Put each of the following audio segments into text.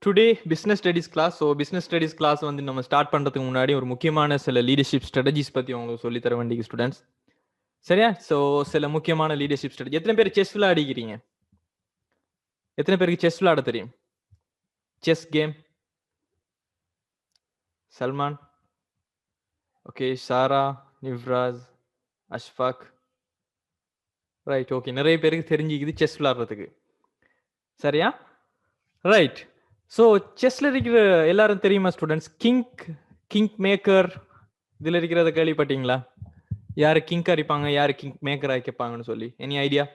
Today business studies class. So business studies class வந்து நம்ம start பண்ணுறதுக்கு முன்னாடி ஒரு முக்கியமான சில லீடர்ஷிப் ஸ்ட்ராட்டஜிஸ் பற்றி உங்களுக்கு சொல்லித்தர வேண்டிய ஸ்டூடெண்ட்ஸ். சரியா? ஸோ சில முக்கியமான லீடர்ஷிப் ஸ்ட்ராட்டஜி. எத்தனை பேர் செஸ் விளையாடிக்கிறீங்க? எத்தனை பேருக்கு செஸ் விளையாட தெரியும்? Chess game. Salman, okay. Sara, Nivraj, Ashfaq, right. Okay, நிறைய பேருக்கு தெரிஞ்சுக்குது செஸ் விளையாடுறதுக்கு. சரியா? ரைட். ஸோ செஸ்ல இருக்கிற எல்லாரும் தெரியுமா ஸ்டூடெண்ட்ஸ்? கிங் மேக்கர் இதில் இருக்கிறத கேள்விப்பட்டீங்களா? யாரு கிங் அடிப்பாங்க, யாரு கிங் மேக்கர் ஆக்கிப்பாங்கன்னு சொல்லி any idea?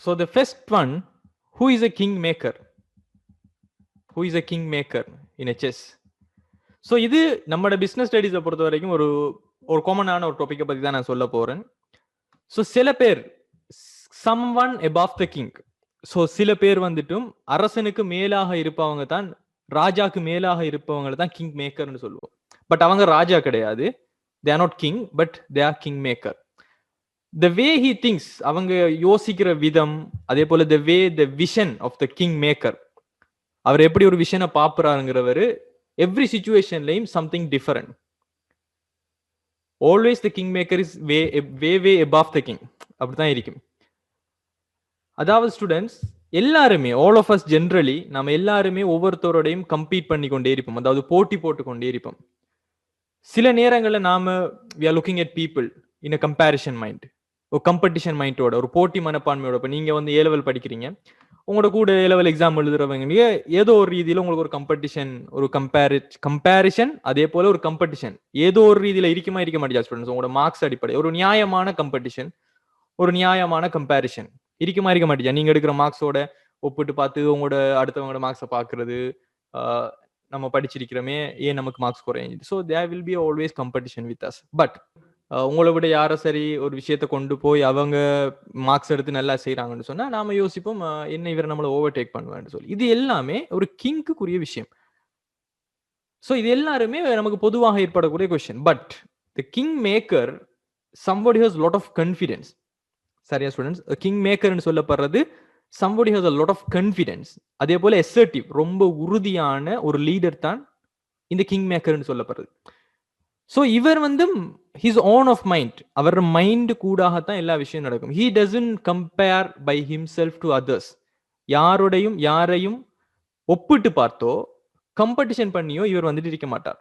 So the first one, who is a king maker? Who is a king maker in a chess? So இது நம்மளோட பிஸ்னஸ் ஸ்டடீஸை பொறுத்த வரைக்கும் ஒரு காமனான ஒரு டாப்பிக்கை பற்றி தான் நான் சொல்ல போறேன். ஸோ சில பேர் some one above the king. So சில பேர் வந்துட்டும் அரசனுக்கு மேலாக இருப்பவங்க தான், ராஜாக்கு மேலாக இருப்பவங்க தான் கிங் மேக்கர்னு சொல்லுவோம். பட் அவங்க ராஜா கிடையாது. They are not king, but they are king maker. The way he thinks, அவங்க யோசிக்கிற விதம், அதே போல the way the vision of the king maker, அவர் எப்படி ஒரு விஷனை பாப்புறாருங்கிறவர் எவ்ரி சிச்சுவேஷன்லையும் something different. Always the king maker is way above the king. அப்படிதான் இருக்கும். அதாவது ஸ்டூடெண்ட்ஸ் எல்லாருமே, ஆல் ஆஃப் அஸ் ஜென்ரலி, நம்ம எல்லாருமே ஒவ்வொருத்தரோடையும் கம்பீட் பண்ணி கொண்டே இருப்போம், அதாவது போட்டி போட்டு கொண்டே இருப்போம். சில நேரங்களில் நாம we are looking at people in a comparison mind, ஒரு கம்படிஷன் மைண்டோட, ஒரு போட்டி மனப்பான்மையோட. இப்போ நீங்க வந்து A level படிக்கிறீங்க, உங்களோட கூட A level எக்ஸாம் எழுதுறவங்க ஏதோ ஒரு ரீதியில உங்களுக்கு ஒரு கம்படிஷன், ஒரு கம்பேரிஷன், அதே போல ஒரு கம்படிஷன் ஏதோ ஒரு ரீதியில இருக்க மாட்டேங்குது ஸ்டூடெண்ட்ஸ். உங்களோட மார்க்ஸ் அடிப்படை ஒரு நியாயமான கம்படிஷன், ஒரு நியாயமான கம்பேரிஷன் இருக்க மாட்டேங்குது. நீங்க எடுக்கிற மார்க்ஸோட ஒப்பிட்டு பார்த்து உங்களோட அடுத்தவங்களோட மார்க்ஸை பார்க்கறது, நம்ம படிச்சிருக்கிறோமே ஏன் நமக்கு மார்க்ஸ் குறையுது. So there will be always competition with us. But உங்களை விட யாரும் சரி ஒரு விஷயத்த கொண்டு போய் அவங்க மார்க்ஸ் எடுத்து நல்லா செய்யறாங்கன்னு சொன்னா நாம யோசிப்போம், என்ன இவரை நம்மளை ஓவர்டேக் பண்ணுவேன்னு சொல்லி. இது எல்லாமே ஒரு கிங்குக்குரிய விஷயம். ஸோ இது எல்லாருமே நமக்கு பொதுவாக ஏற்படக்கூடிய question. But the king maker somebody has lot of confidence. சரியா ஸ்டூடெண்ட்ஸ்? கிங் மேக்கர்னு சொல்லப்படுறது somebody has a lot of confidence. அதே போல assertive, ரொம்ப உறுதியான ஒரு லீடர் தான் இந்த கிங் மேக்கர்னு சொல்லப்படுறது. ஸோ இவர் வந்து ஹிஸ் ஓன் ஆஃப் மைண்ட், அவர் மைண்ட் கூடாகத்தான் எல்லா விஷயம் நடக்கும். He doesn't compare by himself to others. யாரையும் ஒப்பிட்டு பார்த்தோ கம்படிஷன் பண்ணியோ இவர் வந்துட்டு இருக்க மாட்டார்.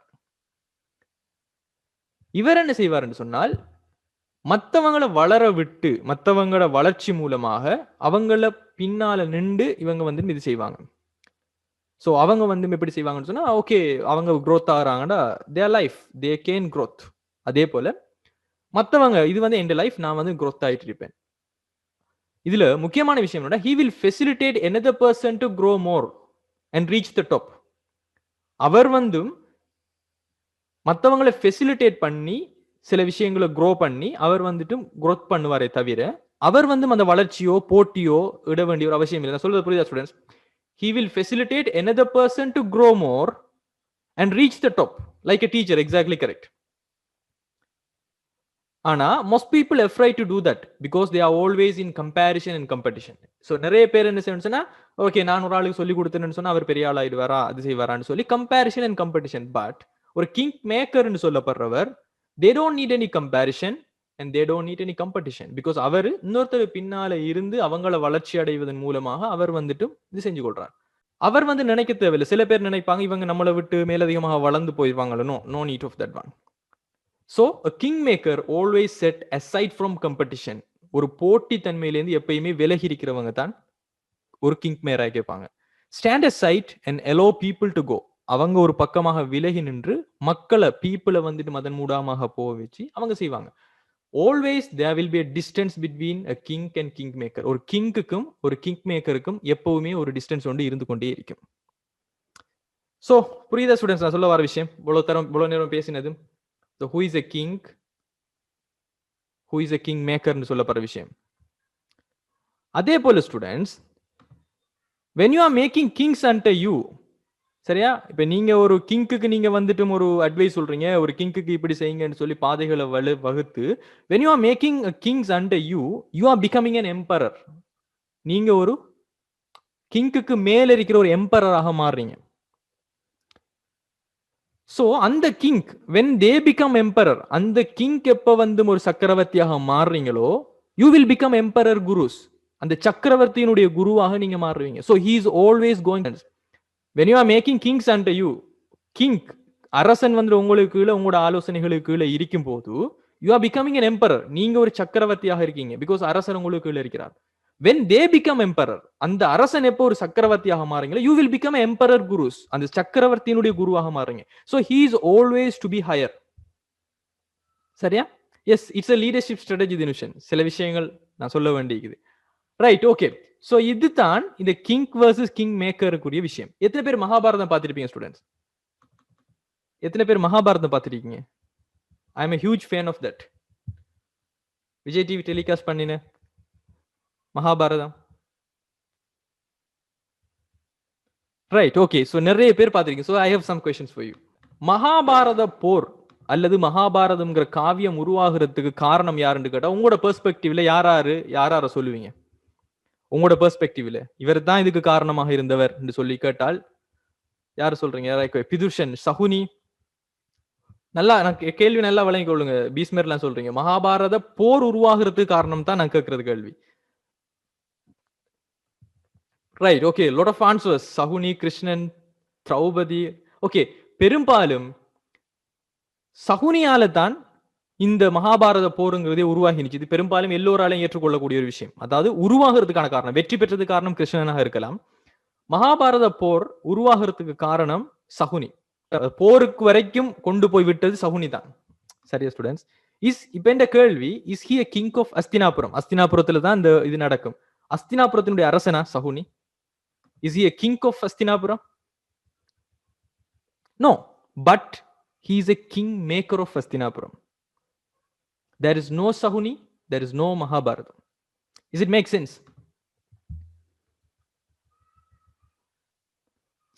இவர் என்ன செய்வார்னு சொன்னால், மற்றவங்களை வளர விட்டு, மற்றவங்களோட வளர்ச்சி மூலமாக அவங்கள பின்னால நின்று இவங்க வந்து இது செய்வாங்க. ஸோ அவங்க வந்து எப்படி செய்வாங்கன்னு சொன்னா, ஓகே அவங்க க்ரோத் ஆகிறாங்கடா, their life they can growth. அதே போல மற்றவங்க இது வந்து என் லைஃப், நான் வந்து க்ரோத் ஆகிட்டு இருப்பேன். இதுல முக்கியமான விஷயம் என்னன்னா, he will facilitate another person to grow more and reach the top. அவர் வந்து மற்றவங்களை ஃபெசிலிட்டேட் பண்ணி சில விஷயங்களை க்ரோ பண்ணி அவர் வந்துட்டு க்ரோத் பண்ணுவாரே தவிர, அவர் வந்து அந்த வளர்ச்சியோ போட்டியோ இட வேண்டிய ஒரு அவசியம் இல்லை. நான் சொல்றது புரியுதா students? He will facilitate another person to grow more and reach the top like a teacher. Exactly correct. ஆனா most people are afraid to do that because they are always in comparison and competition. So நிறைய பேர் என்ன செய்யணும்னா, okay நான் ஒரு ஆளுக்கு சொல்லி கொடுத்தேன்னு சொன்னா அவர் பெரிய ஆள் ஆயிடுவாரா, அது செய்வாரான்னு சொல்லி comparison and competition. பட் ஒரு king மேக்கர்னு சொல்லப்படுறவர், they don't need any comparison and they don't need any competition because அவர் இன்னொருத்தர் பின்னால இருந்து அவங்கள வளர்ச்சி அடைவதன் மூலமாக அவர் வந்துட்டு இது செஞ்சு கொள்றார். அவர் வந்து நினைக்க தேவையில்லை. சில பேர் நினைப்பாங்க இவங்க நம்மளை விட்டு மேலதிகமாக வளர்ந்து போயிடுவாங்களோ. No need of that one. So a king maker always set aside from competition. ஒரு போட்டி தன்மையிலேருந்து எப்பயுமே விலகி இருக்கிறவங்க தான் ஒரு கிங் மேக்கராக கேட்பாங்க. Stand aside and allow people to go. அவங்க ஒரு பக்கமாக விலகி நின்று பீப்புளை வந்துட்டு மதன் மூடாமாக போக வச்சு அவங்க செய்வாங்க. Always there will be a distance between a king and king maker. ஒரு கிங்குக்கும் ஒரு கிங் மேக்கருக்கும் எப்பவுமே ஒரு டிஸ்டன்ஸ் ஒன்று இருந்து கொண்டே இருக்கும். ஸோ புரியுதா ஸ்டூடெண்ட்ஸ் நான் சொல்ல வர விஷயம்? இவ்வளவு நேரம் பேசினது who is a king, who is a king maker னு சொல்லப்படுற விஷயம். அதே போல students, when you are making kings under you, சரியா? இப்ப நீங்க ஒரு கிங்குக்கு நீங்க வந்துட்டு ஒரு அட்வைஸ் சொல்றீங்க, ஒரு கிங்குக்கு இப்படி செய்யுங்கன்னு சொல்லி பாதைகளை வகுத்து, when you are making a kings under you, you are becoming an emperor. நீங்க ஒரு கிங்குக்கு மேல இருக்கிற ஒரு எம்பரராக மாறுறீங்க. சோ அந்த king when they become emperor, அந்த கிங் எப்ப வந்து ஒரு சக்கரவர்த்தியாக மாறுறீங்களோ you will become emperor gurus. அந்த சக்கரவர்த்தியினுடைய குருவாக நீங்க மாறுவீங்க. so he is always going when you are making kings under you, king அரசன் வந்து உங்களுக்கு கீழே உங்களோட ஆலோசனைகளுக்கு கீழே இருக்கும் போது you are becoming an emperor. நீங்க ஒரு சக்கரவர்த்தியாக இருக்கீங்க because அரசன் உங்களுக்கு கீழே இருக்கிறார். when they become emperor, அந்த அரசன் எப்போ ஒரு சக்கரவர்த்தியாக மாறுறீங்களோ you will become emperor gurus. அந்த சக்கரவர்த்தியினுடைய குருவாக மாறுறீங்க. so he is always to be higher. சரியா? yes, it's a leadership strategy தினுஷன். சில விஷயங்கள் நான் சொல்ல வேண்டியிருக்குது. Right, okay. சோ இதுதான் இந்த கிங் வர்சஸ் கிங் மேக்கருக்குரிய விஷயம். எத்தனை பேர் மகாபாரதம் பார்த்திருப்பீங்க ஸ்டூடெண்ட்ஸ்? எத்தனை பேர் மகாபாரதம் பார்த்திருக்கீங்க? I am a huge fan of that. Vijay TV telecast பண்ணின மகாபாரதம். Right, okay. சோ நிறைய பேர் பார்த்திருக்கீங்க. So I have some questions for you. Mahabharata போர் அல்லது மகாபாரதம்ங்கிற காவியம் உருவாகிறதுக்கு காரணம் யாருன்னு கேட்டா உங்களோட பெர்ஸ்பெக்டிவ்ல யாரார சொல்லுவீங்க? உங்களோட பெர்ஸ்பெக்டிவ்ல இவர் தான் இதுக்கு காரணமாக இருந்தவர் என்று சொல்லி கேட்டால் யாரு சொல்றீங்க? பிதுஷன், சகுனி. நல்லா கேள்வி நல்லா வழங்கி கொள்ளுங்க. பீஸ்மர்லாம் சொல்றீங்க மகாபாரத போர் உருவாகிறதுக்கு காரணம் தான் நான் கேட்கறது கேள்வி. Right, okay. Lot of answers. Shakuni, Krishnan, Draupadi. Okay, பெரும்பாலும் சகுனியால தான் இந்த மகாபாரத போருங்கிறதே உருவாகினுச்சு. இது பெரும்பாலும் எல்லோராலையும் ஏற்றுக்கொள்ளக்கூடிய ஒரு விஷயம். அதாவது உருவாகிறதுக்கான காரணம், வெற்றி பெற்றதுக்கு காரணம் கிருஷ்ணனாக இருக்கலாம். மகாபாரத போர் உருவாகிறதுக்கு காரணம் சகுனி. போருக்கு வரைக்கும் கொண்டு போய் விட்டது சகுனி தான். சரியா ஸ்டூடெண்ட்ஸ்? இப்ப இந்த கேள்வி, is he a king of Hastinapuram? அஸ்தினாபுரத்துல தான் இந்த இது நடக்கும். அஸ்தினாபுரத்தினுடைய அரசனா Shakuni? Is he a king of Hastinapuram? No, but he is a king maker of Hastinapuram. There is no Sahuni, there is no Mahabharata. Does it make sense?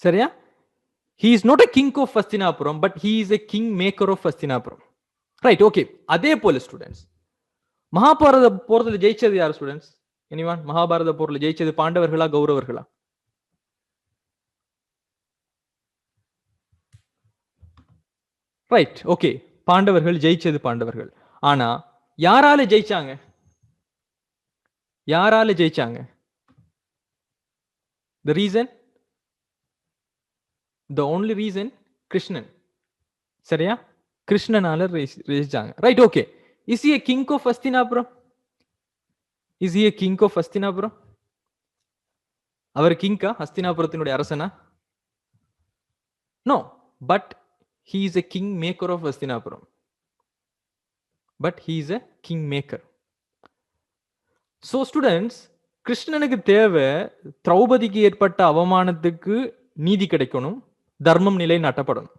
சரியா? He is not a king of Hastinapuram, but he is a king maker of Hastinapuram. Right, okay. அதே போல students, Mahabharata போர்ல ஜெயிச்சது யார் students? Anyone? Mahabharata போர்ல ஜெயிச்சது பாண்டவர்களா கௌரவர்களா? Right, okay. பாண்டவர்கள் ஜெயிச்சது பாண்டவர்கள். ஆனா யாரால ஜெயிச்சாங்க? யாரால ஜெயிச்சாங்க? the reason, the only reason, Krishnan. சரியா? கிருஷ்ணனால ஜெயிச்சாங்க. Right, okay. is he a king of Hastinapuram? is he a king of Hastinapuram? அவர் கிங்கா? ஹஸ்தினாபுரத்தினுடைய அரசனா? no, but he is a king maker of Hastinapuram. but he is a king maker. so students, கிருஷ்ணனுக்கு தேவை திரௌபதிக்கு ஏற்பட்ட அவமானத்துக்கு நீதி கிடைக்கணும், தர்மம் நிலை நாட்டப்படணும்.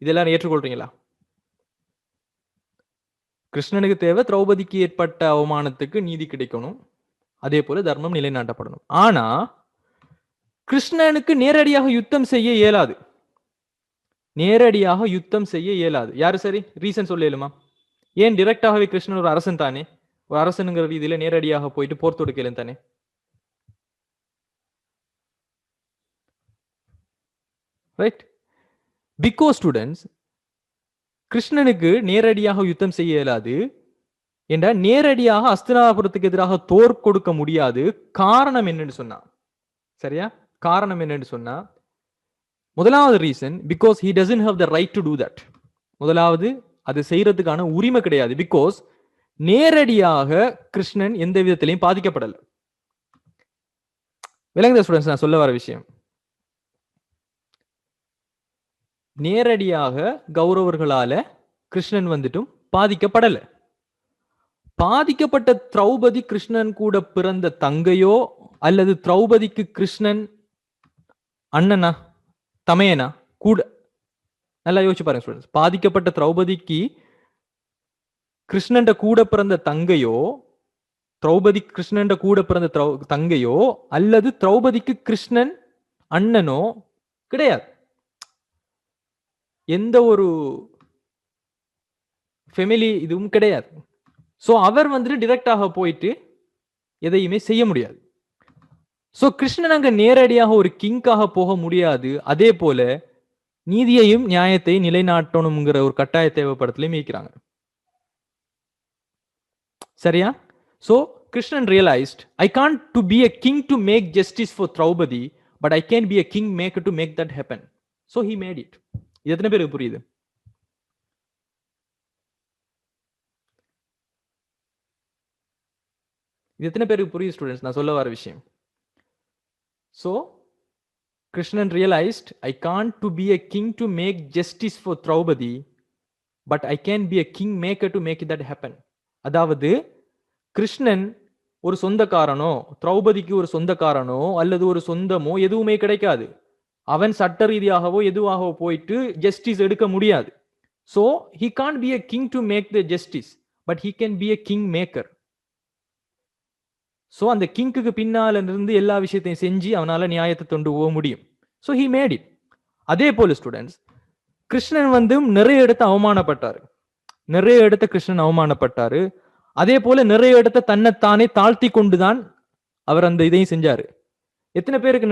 இதெல்லாம் ஏற்றுக்கொள்றீங்களா? கிருஷ்ணனுக்கு தேவை திரௌபதிக்கு ஏற்பட்ட அவமானத்துக்கு நீதி கிடைக்கணும், அதே போல தர்மம் நிலைநாட்டப்படணும். ஆனா கிருஷ்ணனுக்கு நேரடியாக யுத்தம் செய்ய இயலாது. நேரடியாக யுத்தம் செய்ய இயலாது. யாரு சரி ரீசன் சொல்லலுமா? ஏன்? டிரெக்டாகவே கிருஷ்ணன் ஒரு அரசன் தானே. ஒரு அரசனுங்கிற ரீதியில நேரடியாக போயிட்டு போர் தொடுக்கலும் தானே. ரைட், பிகாஸ் ஸ்டூடெண்ட்ஸ், கிருஷ்ணனுக்கு நேரடியாக யுத்தம் செய்ய இயலாது என்ற நேரடியாக அஸ்தினாபுரத்துக்கு எதிராக தோர் கொடுக்க முடியாது. காரணம் என்னன்னு சொன்னா, சரியா? காரணம் என்னன்னு சொன்னா, முதலாவது reason, because he doesn't have the right to do that. முதலாவது அது செய்யறதுக்கான உரிமை கிடையாது. பிகாஸ் நேரடியாக கிருஷ்ணன் எந்த விதத்திலையும் பாதிக்கப்படல. விளங்குதா ஸ்டூடெண்ட்ஸ் நான் சொல்ல வர விஷயம்? நேரடியாக கௌரவர்களால கிருஷ்ணன் வந்துட்டும் பாதிக்கப்படல. பாதிக்கப்பட்ட திரௌபதி கிருஷ்ணன் கூட பிறந்த தங்கையோ அல்லது திரௌபதிக்கு கிருஷ்ணன் அண்ணனா தமையனா கூட? நல்லா யோசிச்சு பாருங்க ஸ்டூடெண்ட்ஸ். பாதிக்கப்பட்ட திரௌபதிக்கு கிருஷ்ணன் கூட பிறந்த தங்கையோ, திரௌபதி கிருஷ்ணன் கூட பிறந்த தங்கையோ அல்லது திரௌபதிக்கு கிருஷ்ணன் அண்ணனோ கிடையாது. எந்த ஒரு ஃபேமிலி இதுவும் கிடையாது. சோ அவர் வந்துட்டு டிரெக்டாக போயிட்டு எதையுமே செய்ய முடியாது. சோ கிருஷ்ணன் அங்க நேரடியாக ஒரு கிங்காக போக முடியாது. அதே போல நீதியையும் நியாயத்தை நிலைநாட்டணுங்கிற ஒரு கட்டாய தேவைப்படத்திலையும் இருக்கிறாங்க. சரியா? So Krishnan realized, I can't to be a king to make justice for Draupadi, but I can be a king maker to make that happen. So he made it. இது எத்தனை பேருக்கு புரியுது? இது எத்தனை பேருக்கு புரியுது ஸ்டூடெண்ட்ஸ் நான் சொல்ல வர விஷயம்? So Krishnan realized, I can't to be a king to make justice for Draupadi, but I can be a king maker to make that happen. அதாவது கிருஷ்ணன் ஒரு சொந்தக்காரனோ திரௌபதிக்கு ஒரு சொந்தக்காரனோ அல்லது ஒரு சொந்தமோ எதுவுமே கிடைக்காது. அவன் சட்ட ரீதியாகவோ எதுவாகவோ போயிட்டு ஜஸ்டிஸ் எடுக்க முடியாது. So he can't be a king to make the justice, but he can be a king maker. So அந்த கிங்குக்கு பின்னால இருந்து எல்லா விஷயத்தையும் செஞ்சு அவனால நியாயத்தை கொண்டு போக முடியும். So he made it. அதே போல ஸ்டூடெண்ட்ஸ், கிருஷ்ணன் வந்து நிறைய இடத்த அவமானப்பட்டாரு. நிறைய இடத்த கிருஷ்ணன் அவமானப்பட்டாரு. அதே போல நிறைய இடத்த தன்னைத்தானே தாழ்த்தி கொண்டுதான் அவர் அந்த இதையும் செஞ்சாரு. எத்தனை பேருக்கு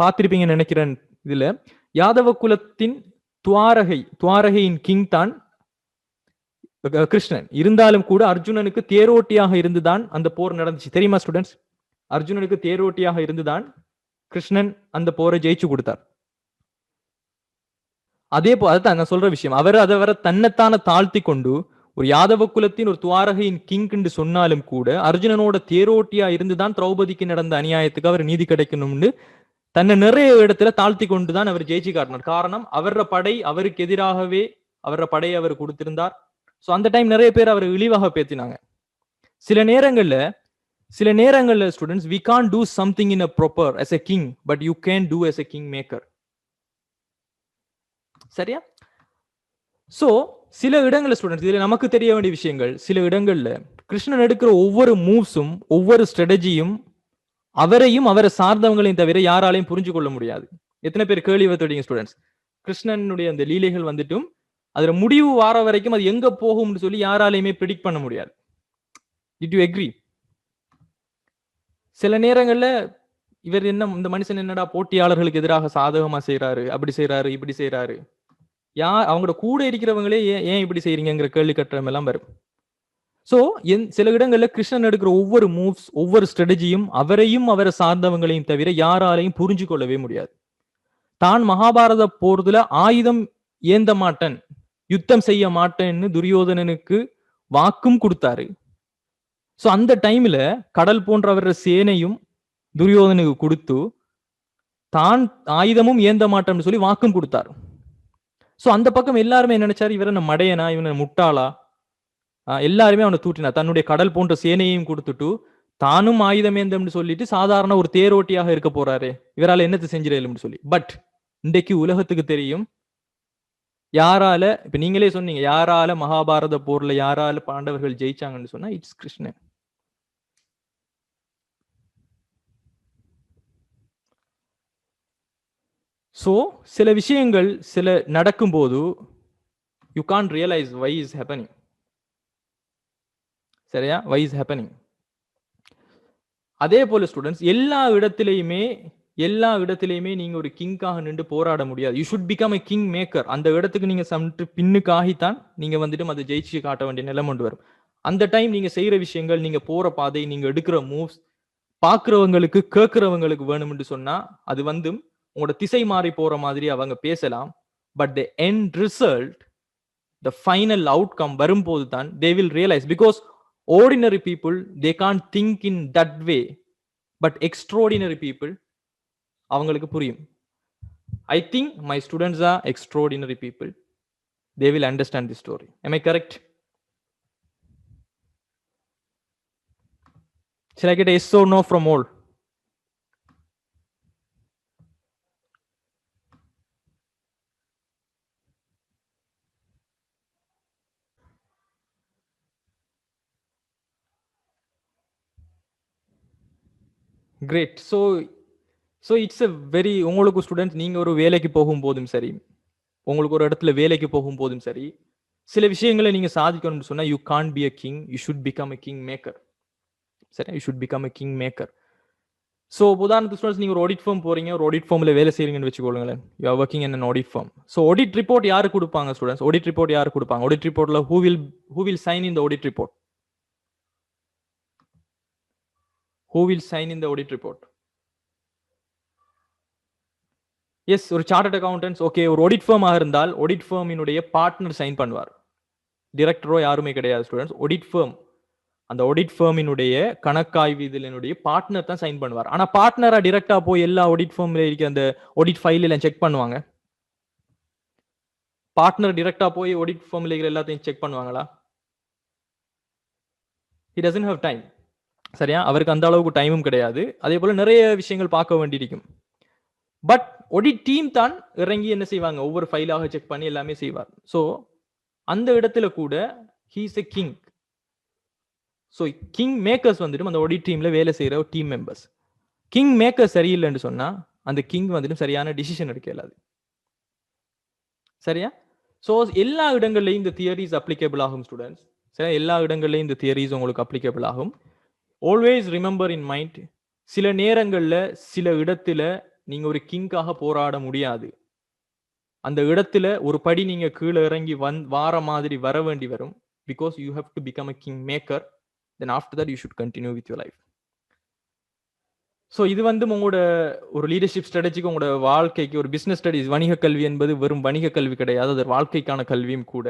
பார்த்திருப்பீங்கன்னு நினைக்கிறேன். இதுல யாதவ குலத்தின் துவாரகையின் கிங் தான் கிருஷ்ணன். இருந்தாலும் கூட அர்ஜுனனுக்கு தேரோட்டியாக இருந்துதான் அந்த போர் நடந்துச்சு. தெரியுமா ஸ்டூடெண்ட்ஸ்? அர்ஜுனனுக்கு தேரோட்டியாக இருந்துதான் கிருஷ்ணன் அந்த போரை ஜெயிச்சு கொடுத்தார். அதே போல அதுதான் நான் சொல்ற விஷயம். அவர் தன்னைத்தான தாழ்த்தி கொண்டு ஒரு யாதவ குலத்தின் ஒரு துவாரகையின் கிங் என்று சொன்னாலும் கூட அர்ஜுனனோட தேரோட்டியா இருந்துதான் திரௌபதிக்கு நடந்த அநியாயத்துக்கு அவர் நீதி கிடைக்கணும்னு தன்னை நிறைய இடத்துல தாழ்த்தி கொண்டுதான் அவர் ஜெயிச்சு காட்டினார். காரணம் அவர படை அவருக்கு எதிராகவே அவர படையை அவர் கொடுத்திருந்தார். ஸோ அந்த டைம் நிறைய பேர் அவர் இழிவாக பேத்தினாங்க. சில நேரங்கள்ல students, we can't do something in a proper as a king, but you can do as a king maker. சரியா? சோ சில இடங்கள்ல ஸ்டூடெண்ட்ஸ், இதுல நமக்கு தெரிய வேண்டிய விஷயங்கள், சில இடங்கள்ல கிருஷ்ணன் எடுக்கிற ஒவ்வொரு மூவ்ஸும் ஒவ்வொரு ஸ்ட்ராட்டஜியும் அவரையும் அவரை சார்ந்தவங்களையும் தவிர யாராலையும் புரிஞ்சு கொள்ள முடியாது. எத்தனை பேர் கேள்விப்பட்டீங்க ஸ்டூடெண்ட்ஸ்? கிருஷ்ணனுடைய அந்த லீலைகள் வந்துட்டும் அதுல முடிவு வார வரைக்கும் அது எங்க போகும்னு சொல்லி யாராலையுமே ப்ரெடிக்ட் பண்ண முடியாது. Did you agri? சில நேரங்கள்ல இவர் என்ன, இந்த மனுஷன் என்னடா போட்டியாளர்களுக்கு எதிராக சாதகமா செய்யறாரு, அப்படி செய்யறாரு, இப்படி செய்யறாரு, அவங்களோட கூட இருக்கிறவங்களே ஏன் இப்படி செய்யறீங்கிற கேள்வி கட்டுறம் எல்லாம் வரும். சோ சில இடங்கள்ல கிருஷ்ணன் எடுக்கிற ஒவ்வொரு மூவ்ஸ் ஒவ்வொரு ஸ்ட்ராட்டஜியும் அவரையும் அவரை சார்ந்தவங்களையும் தவிர யாராலையும் புரிஞ்சு கொள்ளவே முடியாது. தான் மகாபாரத போர்துல ஆயுதம் ஏந்த மாட்டேன், யுத்தம் செய்ய மாட்டேன்னு துரியோதனனுக்கு வாக்கும் கொடுத்தாரு. சோ அந்த டைம்ல கடல் போன்றவர சேனையும் துரியோதனுக்கு கொடுத்து தான் ஆயுதமும் ஏந்த மாட்டேன்னு சொல்லி வாக்கும் கொடுத்தாரு. சோ அந்த பக்கம் எல்லாருமே நினைச்சாரு, இவரை மடையனா, இவனை முட்டாளா, எல்லாருமே அவனை தூட்டினா. தன்னுடைய கடல் போன்ற சேனையையும் கொடுத்துட்டு தானும் ஆயுதமேந்தம்னு சொல்லிட்டு சாதாரண ஒரு தேரோட்டியாக இருக்க போறாரு, இவரால என்னத்தை செஞ்சிடலும் சொல்லி. பட் இன்றைக்கு உலகத்துக்கு தெரியும் யாரால, இப்ப நீங்களே சொன்னீங்க, யாரால மகாபாரத போர்ல யாரால பாண்டவர்கள் ஜெயிச்சாங்கன்னு சொன்னா இட்ஸ் கிருஷ்ணன். சோ சில விஷயங்கள் சில நடக்கும் போது you can't realise why is happening. சரியா? Why is happening. அதே போல ஸ்டூடெண்ட்ஸ், எல்லா இடத்திலையுமே நீங்க ஒரு கிங்காக நின்று போராட முடியாது. You should become a king maker. அந்த இடத்துக்கு நீங்க சம்ட்டு பின்னுக்காகித்தான் நீங்க வந்துட்டு அதை ஜெயிச்சு காட்ட வேண்டிய நிலைமை கொண்டு வரும். அந்த டைம் நீங்க செய்யற விஷயங்கள், நீங்க போற பாதை, நீங்க எடுக்கிற மூவ்ஸ் பாக்குறவங்களுக்கு கேட்கிறவங்களுக்கு வேணும்னு சொன்னா அது வந்து உங்களோட திசை மாறி போற மாதிரி அவங்க பேசலாம். But the end result, the final outcome வரும்போது தான் they will realize, because ordinary people they can't think in that way, but extraordinary people அவங்களுக்கு புரியும். I think my students are extraordinary people. They will understand this story. Am I correct? Shall I get a yes or no from all? Great. So it's a very, உங்களுக்கு students, நீங்க ஒரு வேலைக்கு போகும்போதும் சரி, உங்களுக்கு ஒரு இடத்துல வேலைக்கு போகும்போதும் சரி, சில விஷயங்களை நீங்க சாதிக்கணும்னு சொன்னா you can't be a king, you should become a king maker. சரி, you should become a king maker. So உதாரணத்துக்கு ஸ்டூடெண்ட்ஸ் நீங்கள் ஒரு ஆடிட் ஃபார்ம் போறீங்க, ஒரு ஆடிட் ஃபார்மில் வேலை செய்றீங்கன்னு வச்சுக்கோங்களேன். You are working in an audit firm. So audit report யாரு கொடுப்பாங்க ஸ்டூடெண்ட்ஸ்? ஆடிட் ரிப்போர்ட் யாரு கொடுப்பாங்க? ஆடிட் ரிப்போர்ட்ல who will sign in the audit report? Who will sign in the audit report? Yes, ஒரு சார்ட்டர்ட் அக்கௌண்டன்ஸ். ஓகே, ஒரு audit ஃபார்மாக இருந்தால் audit ஃபார்மினுடைய பார்ட்னர் சைன் பண்ணுவார். டிரெக்டரோ யாருமே கிடையாது ஸ்டூடெண்ட்ஸ். ஆடிட் ஃபார்ம், அந்த ஆடிட் ஃபார்மினுடைய கணக்காய்வு இதனுடைய பார்ட்னர் தான் சைன் பண்ணுவார். ஆனா பார்ட்னரா டிரெக்டா போய் எல்லா ஆடிட் ஃபார்ம்ல இருக்க அந்த ஆடிட் ஃபைல் எல்லாம் செக் பண்ணுவாங்க? பார்ட்னர் டிரெக்டா போய் ஆடிட் ஃபார்ம்ல இருக்கிற எல்லாத்தையும் செக் பண்ணுவாங்களா? he doesn't have time. சரியா? அவருக்கு அந்த அளவுக்கு டைமும் கிடையாது. அதே போல நிறைய விஷயங்கள் பார்க்க வேண்டியிருக்கும். பட் ஆடிட் டீம் தான் இறங்கி என்ன செய்வாங்க, ஒவ்வொரு ஃபைலாக செக் பண்ணி எல்லாமே செய்வார். ஸோ அந்த இடத்துல கூட he is a king. So king makers வந்துட்டு அந்த ஆடிட் டீம்ல வேலை செய்யற டீம் மெம்பர்ஸ். கிங் மேக்கர் சரியில்லைன்னு சொன்னா அந்த கிங் வந்துட்டு சரியான டிசிஷன் எடுக்க இயலாது. சரியா? ஸோ எல்லா இடங்கள்லையும் இந்த தியரிஸ் அப்ளிகேபிள் ஆகும் ஸ்டூடெண்ட்ஸ். சரி, எல்லா இடங்கள்லையும் இந்த தியரிஸ் உங்களுக்கு அப்ளிகேபிள் ஆகும். ஆல்வேஸ் ரிமெம்பர் இன் மைண்ட், சில நேரங்கள்ல சில இடத்துல நீங்க ஒரு கிங்காக போராட முடியாது. அந்த இடத்துல ஒரு படி நீங்க கீழே இறங்கி வார மாதிரி வர வேண்டி வரும். Because you have to become a king maker. Then after that you should continue with your life. So இது வந்து உங்களோட ஒரு லீடர்ஷிப் ஸ்ட்ராட்டஜிக்கு, உங்களோட வாழ்க்கைக்கு, ஒரு பிசினஸ் ஸ்டடிஸ், வணிக கல்வி என்பது வெறும் வணிக கல்வி கிடையாது, அது வாழ்க்கைக்கான கல்வியும் கூட.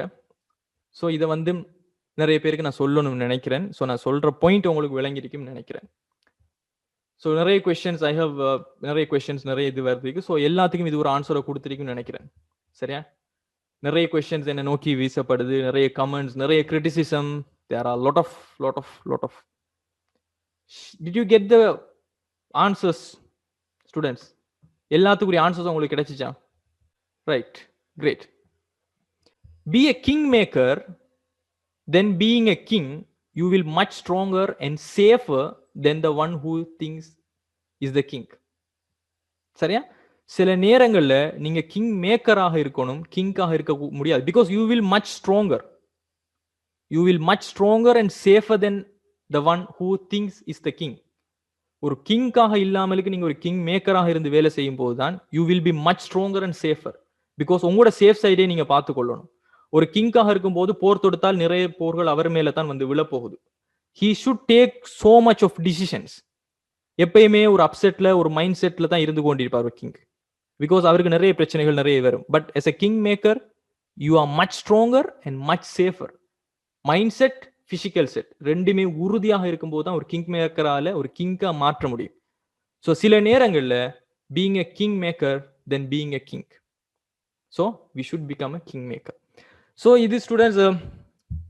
ஸோ இதை வந்து நிறைய பேருக்கு நான் சொல்லணும்னு நினைக்கிறேன். ஸோ நான் சொல்ற பாயிண்ட் உங்களுக்கு விளங்கியிருக்கும்னு நினைக்கிறேன். ஸோ நிறைய கொஸ்டின்ஸ் ஐ ஹவ், நிறைய கொஸ்டின்ஸ் நிறைய இது வருது. ஸோ எல்லாத்துக்கும் இது ஒரு ஆன்சரை கொடுத்துருக்குன்னு நினைக்கிறேன். சரியா? நிறைய கொஸ்டின்ஸ் என்ன நோக்கி வீசப்படுது, நிறைய கமெண்ட்ஸ், நிறைய criticism. There are lot of. Did you get the answers students? எல்லாத்துக்குரிய ஆன்சர்ஸ் உங்களுக்கு கிடைச்சிச்சா? Right, great. Be a king maker, then being a king you will much stronger and safer than the one who thinks is the king. சரியா? சில நேரங்கள்ல நீங்க king மேக்கராக இருக்கணும், கிங்காக இருக்க முடியாது. Because you will much stronger, you will much stronger and safer then the one who things is the king. ஒரு கிங்காக இல்லாமலுக்கு நீங்க ஒரு கிங் மேக்கராக இருந்து வேலை செய்யும் போதுதான் you will be much stronger and safer. Because உங்களோட சேஃப் சைடே நீங்க பார்த்து கொள்ளணும். ஒரு கிங்காக இருக்கும் போது போர் தொடுத்தால் நிறைய போர்கள் அவர் மேல தான் வந்து விழப்போகுது. He should take so much of decisions. எப்பயுமே ஒரு அப்செட்ல, ஒரு மைண்ட் செட்ல தான் இருந்து கொண்டிருப்பார் ஒரு கிங். பிகாஸ் அவருக்கு நிறைய பிரச்சனைகள் நிறைய வரும். But as a king maker you are much stronger and much safer. Mind set, physical set ரெண்டுமே உறுதியாக இருக்கும்போது தான் ஒரு கிங் மேக்கரால ஒரு கிங்கா மாற்ற முடியும். ஸோ சில நேரங்கள்ல being a king maker then being a king. So we should become a king maker. So இது ஸ்டூடெண்ட்ஸ்,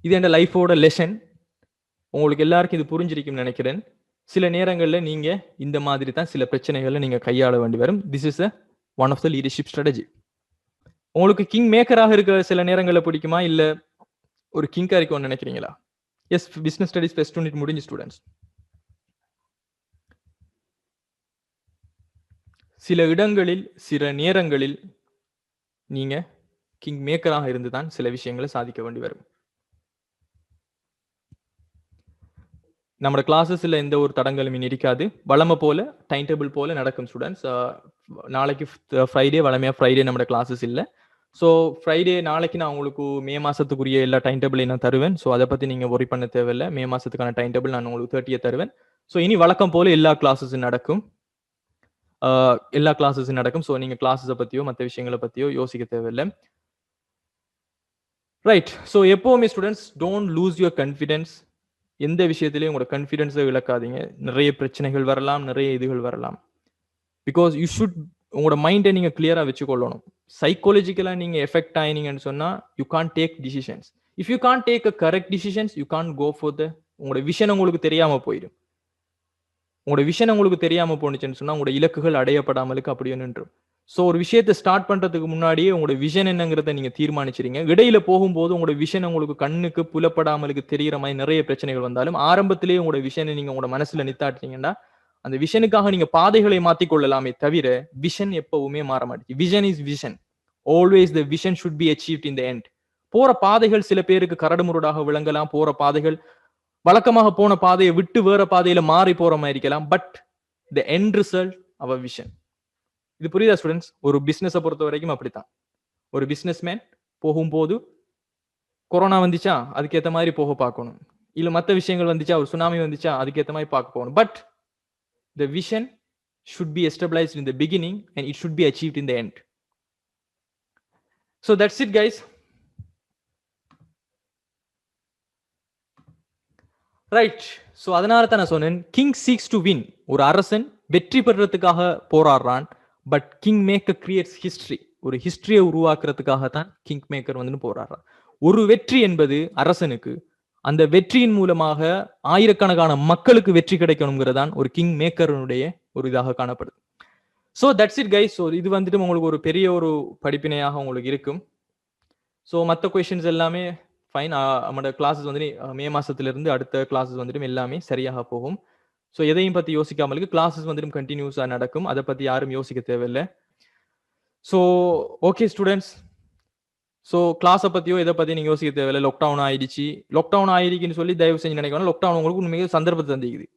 இது என் லைஃபோட லெசன். உங்களுக்கு எல்லாருக்கும் இது புரிஞ்சிருக்கும்னு நினைக்கிறேன். சில நேரங்களில் நீங்க இந்த மாதிரி தான் சில பிரச்சனைகளை நீங்க கையாள வேண்டி வரும். This is one of the leadership strategy. உங்களுக்கு கிங் மேக்கராக இருக்க சில நேரங்களில் பிடிக்குமா, இல்ல ஒரு கிங்கா இருக்கும்னு நினைக்கிறீங்களா? Yes, business studies first unit முடிஞ்சு ஸ்டூடெண்ட்ஸ். சில இடங்களில் சில நேரங்களில் நீங்க கிங் மேக்கராக இருந்து தான் சில விஷயங்களை சாதிக்க வேண்டி வரும். நம்ம கிளாஸஸ்ல எந்த ஒரு தடங்களும் இருக்காது. வளமை போல டைம் டேபிள் போல நடக்கும் ஸ்டூடெண்ட்ஸ். நாளைக்கு ஃப்ரைடே, வளமையா ஃப்ரைடே நம்ம கிளாஸஸ் இல்லை. ஸோ ஃப்ரைடே நாளைக்கு நான் உங்களுக்கு மே மாசத்துக்குரிய எல்லா டைம் டேபிளையும் நான் தருவேன். ஸோ அதை பத்தி நீங்க ஒரி பண்ண தேவையில்லை. மே மாசத்துக்கான டைம் டேபிள் நான் உங்களுக்கு 30 தருவேன். ஸோ இனி வழக்கம் போல எல்லா கிளாஸஸும் நடக்கும். ஸோ நீங்க கிளாஸஸை பத்தியோ மற்ற விஷயங்களை பத்தியோ யோசிக்க தேவையில்லை. ரைட். ஸோ எப்பவுமே students don't lose your confidence. எந்த விஷயத்திலையும் உங்களோட கான்ஃபிடன்ஸை இழக்காதீங்க. நிறைய பிரச்சனைகள் வரலாம், நிறைய இதுகள் வரலாம். பிகாஸ் யூ ஷுட் உங்களோட மைண்டை நீங்க கிளியரா வச்சுக்கொள்ளணும். சைக்காலஜிக்கலா நீங்க எஃபெக்ட் ஆயினீங்கன்னு சொன்னா you can't take decisions. If you can't take a correct decisions you can't go for the, உங்களோட விஷன் உங்களுக்கு தெரியாம போயிடும். உங்களோட விஷன் உங்களுக்கு தெரியாம போனுச்சுன்னு சொன்னா உங்களோட இலக்குகள் அடையப்படாமலுக்கு அப்படியே நின்றும். ஸோ ஒரு விஷயத்தை ஸ்டார்ட் பண்றதுக்கு முன்னாடியே உங்களோட விஷன் என்னங்கிறத நீங்க தீர்மானிச்சிருங்க. இடையில போகும்போது உங்களோட விஷன் உங்களுக்கு கண்ணுக்கு புலப்படாமலுக்கு தெரிகிற மாதிரி நிறைய பிரச்சனைகள் வந்தாலும் ஆரம்பத்திலேயே உங்களோட விஷனை நீங்க உங்களோட மனசுல நித்தாட்டீங்கன்னா அந்த விஷனுக்காக நீங்க பாதைகளை மாத்திக்கொள்ளலாமே தவிர விஷன் எப்பவுமே மாற மாட்டேங்குது. Vision is vision. Always the vision should be achieved in the end. போற பாதைகள் சில பேருக்கு கரடுமுரடாக விளங்கலாம். போற பாதைகள் வழக்கமாக போன பாதையை விட்டு வேற பாதையில மாறி போற மாதிரி இருக்கலாம். But the end result our vision. இது புரியுதா ஸ்டூடெண்ட்ஸ்? ஒரு பிசினஸை பொறுத்த வரைக்கும் அப்படித்தான். ஒரு பிசினஸ்மேன் போகும்போது கொரோனா வந்துச்சா அதுக்கேற்ற மாதிரி போக பார்க்கணும், இல்ல மற்ற விஷயங்கள் வந்துச்சா ஒரு சுனாமி வந்துச்சா அதுக்கேற்ற மாதிரி பார்க்க போகணும். But the vision should be established in the beginning and it should be achieved in the end. So that's it guys. Right. So அதனால தான் நான் சொன்னேன், கிங் சீக்ஸ் டு வின். ஒரு அரசன் வெற்றி பெறுறதுக்காக போராடுறான், but king maker creates history. ஒரு ஹிஸ்டரியை உருவாக்குறதுக்காக தான் கிங் மேக்கர் வந்து போராடுறான். ஒரு வெற்றி என்பது அரசனுக்கு, அந்த வெற்றியின் மூலமாக ஆயிரக்கணக்கான மக்களுக்கு வெற்றி கிடைக்கணுங்கிறதான் ஒரு கிங் மேக்கருடைய ஒரு இதாக காணப்படுது. So that's it guys. So இது வந்துட்டு உங்களுக்கு ஒரு பெரிய ஒரு படிப்பினையாக உங்களுக்கு இருக்கும். ஸோ மற்ற கொஸ்டின்ஸ் எல்லாமே ஃபைன். நம்மளோட கிளாஸஸ் வந்து மே மாசத்திலிருந்து அடுத்த கிளாஸஸ் வந்துட்டு எல்லாமே சரியாக போகும். ஸோ எதையும் பற்றி யோசிக்காமலுக்கு கிளாஸஸ் வந்துட்டு கண்டினியூஸாக நடக்கும், அதை பற்றி யாரும் யோசிக்க தேவையில்லை. ஸோ ஓகே ஸ்டூடெண்ட்ஸ், ஸோ கிளாஸை பற்றியோ இதை பற்றி நீங்கள் யோசிக்க தேவையில்லை. லாக்டவுன் ஆயிடுச்சு, லாக்டவுன் ஆயிடுச்சுன்னு சொல்லி தயவு செஞ்சு நினைக்கணும். லாக்டவுன் உங்களுக்கு உண்மையாக சந்தர்ப்பத்தை தந்திக்குது,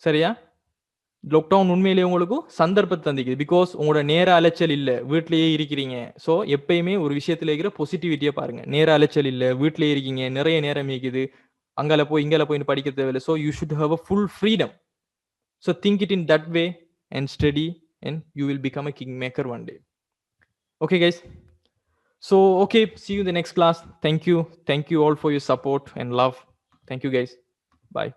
சரியா? லாக்டவுன் உண்மையிலேயே உங்களுக்கு சந்தர்ப்பத்தை தந்திக்குது. பிகாஸ் உங்களோட நேர அலைச்சல் இல்லை, வீட்டிலேயே இருக்கிறீங்க. ஸோ எப்பயுமே ஒரு விஷயத்துல இருக்கிற பாசிட்டிவிட்டியை பாருங்க. நேர அலைச்சல் இல்லை, வீட்டிலேயே இருக்கீங்க, நிறைய நேரம் இருக்குது, அங்கால போய் இங்கால போய் படிக்க தேவையில்லை. So you should have a full freedom. So think it in that way and study and you will become a king maker one day. Okay guys, so okay, see you in the next class. Thank you all for your support and love. Thank you guys, bye.